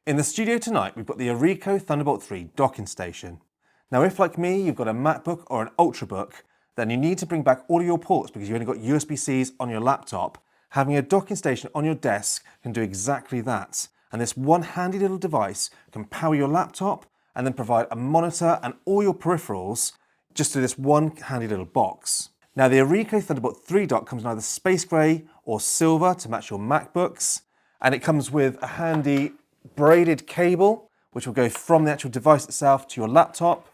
In the studio tonight, we've got the Orico Thunderbolt 3 docking station. Now, if like me, you've got a MacBook or an Ultrabook, then you need to bring back all of your ports because you've only got USB-Cs on your laptop. Having a docking station on your desk can do exactly that. And this one handy little device can power your laptop and then provide a monitor and all your peripherals just through this one handy little box. Now, the Orico Thunderbolt 3 dock comes in either space grey or silver to match your MacBooks. And it comes with a handy braided cable, which will go from the actual device itself to your laptop,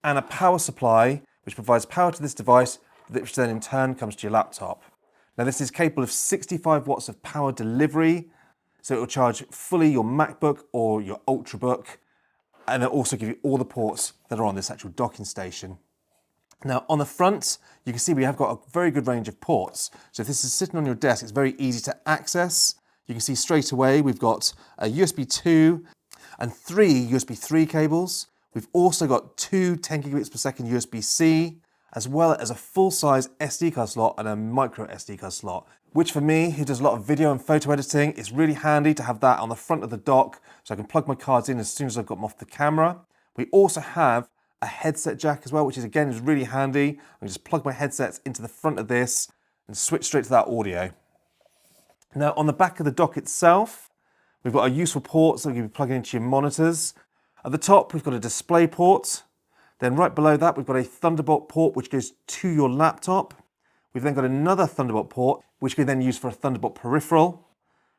and a power supply, which provides power to this device, which then in turn comes to your laptop. Now, this is capable of 65 watts of power delivery, so it will charge fully your MacBook or your Ultrabook, and it'll also give you all the ports that are on this actual docking station. Now, on the front, you can see we have got a very good range of ports. So if this is sitting on your desk, it's very easy to access. You can see straight away we've got a USB 2 and 3 USB 3 cables. We've also got 2 10 gigabits per second USB-C, as well as a full-size SD card slot and a micro SD card slot, which for me, who does a lot of video and photo editing, is really handy to have that on the front of the dock so I can plug my cards in as soon as I've got them off the camera. We also have a headset jack as well, which is again is really handy. I can just plug my headsets into the front of this and switch straight to that audio. Now, on the back of the dock itself, we've got a useful port so you can plug it into your monitors. At the top, we've got a display port. Then right below that, we've got a Thunderbolt port, which goes to your laptop. We've then got another Thunderbolt port, which we can then use for a Thunderbolt peripheral.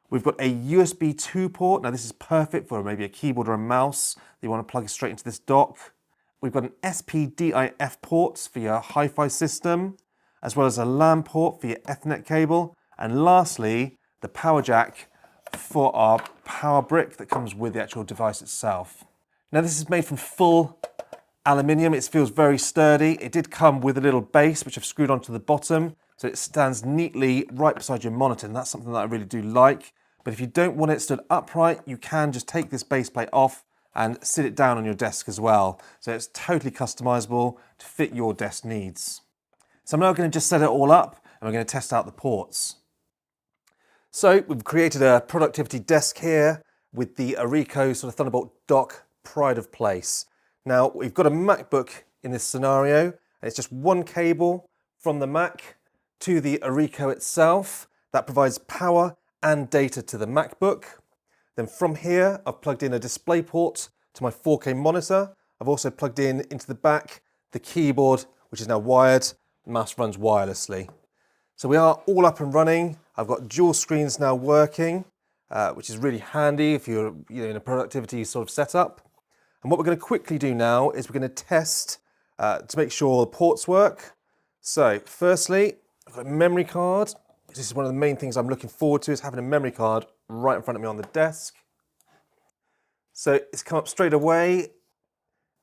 We've got a USB 2 port. Now, this is perfect for maybe a keyboard or a mouse that you want to plug straight into this dock. We've got an SPDIF port for your hi-fi system, as well as a LAN port for your Ethernet cable. And lastly, the power jack for our power brick that comes with the actual device itself. Now, this is made from full aluminium. It feels very sturdy. It did come with a little base, which I've screwed onto the bottom, so it stands neatly right beside your monitor, and that's something that I really do like. But if you don't want it stood upright, you can just take this base plate off and sit it down on your desk as well. So it's totally customizable to fit your desk needs. So I'm now going to just set it all up, and we're going to test out the ports. So we've created a productivity desk here with the Orico sort of Thunderbolt dock pride of place. Now, we've got a MacBook in this scenario, and it's just one cable from the Mac to the Orico itself that provides power and data to the MacBook. Then from here, I've plugged in a display port to my 4K monitor. I've also plugged in into the back the keyboard, which is now wired. The mouse runs wirelessly. So we are all up and running. I've got dual screens now working, which is really handy if you're in a productivity sort of setup. And what we're going to quickly do now is we're going to test to make sure the ports work. So firstly, I've got a memory card. This is one of the main things I'm looking forward to, is having a memory card right in front of me on the desk. So it's come up straight away,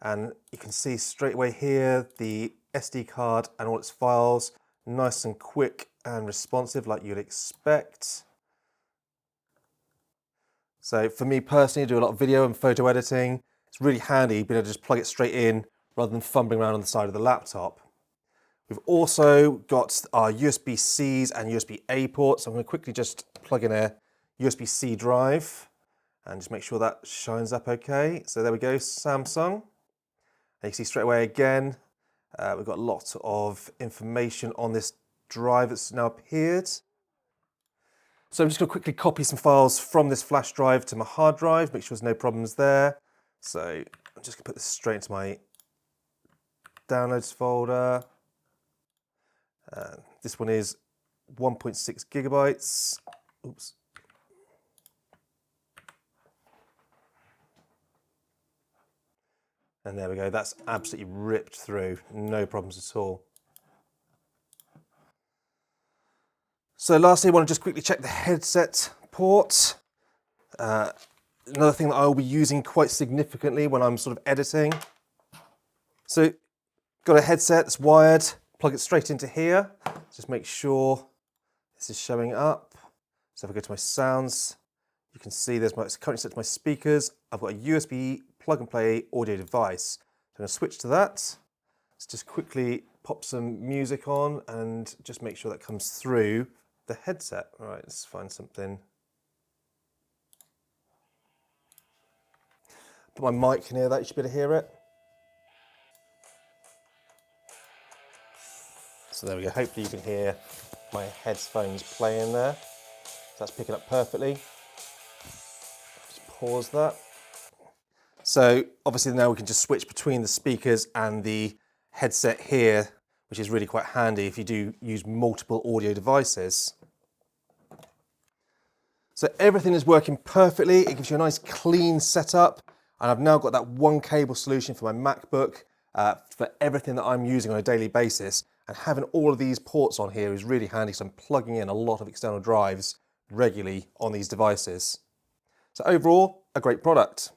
and you can see straight away here the SD card and all its files, nice and quick and responsive like you'd expect. So for me personally, I do a lot of video and photo editing. It's really handy being able to just plug it straight in rather than fumbling around on the side of the laptop. We've also got our USB-Cs and USB-A ports. So I'm going to quickly just plug in a USB-C drive and just make sure that shines up okay. So there we go, Samsung. And you can see straight away again, we've got lots of information on this drive that's now appeared. So I'm just going to quickly copy some files from this flash drive to my hard drive, make sure there's no problems there. So I'm just going to put this straight into my downloads folder. This one is 1.6 gigabytes. Oops. And there we go, that's absolutely ripped through, no problems at all. So lastly, I want to just quickly check the headset port. Another thing that I will be using quite significantly when I'm sort of editing. So, got a headset that's wired, plug it straight into here. Just make sure this is showing up. So if I go to my sounds, you can see it's currently set to my speakers. I've got a USB plug and play audio device. So I'm going to switch to that. Let's just quickly pop some music on and just make sure that comes through the headset. All right, let's find something. Put my mic near that, you should be able to hear it. So there we go, hopefully you can hear my headphones playing there. So that's picking up perfectly. Just pause that. So obviously now we can just switch between the speakers and the headset here, which is really quite handy if you do use multiple audio devices. So everything is working perfectly. It gives you a nice clean setup. And I've now got that one cable solution for my MacBook for everything that I'm using on a daily basis. And having all of these ports on here is really handy because I'm plugging in a lot of external drives regularly on these devices. So overall, a great product.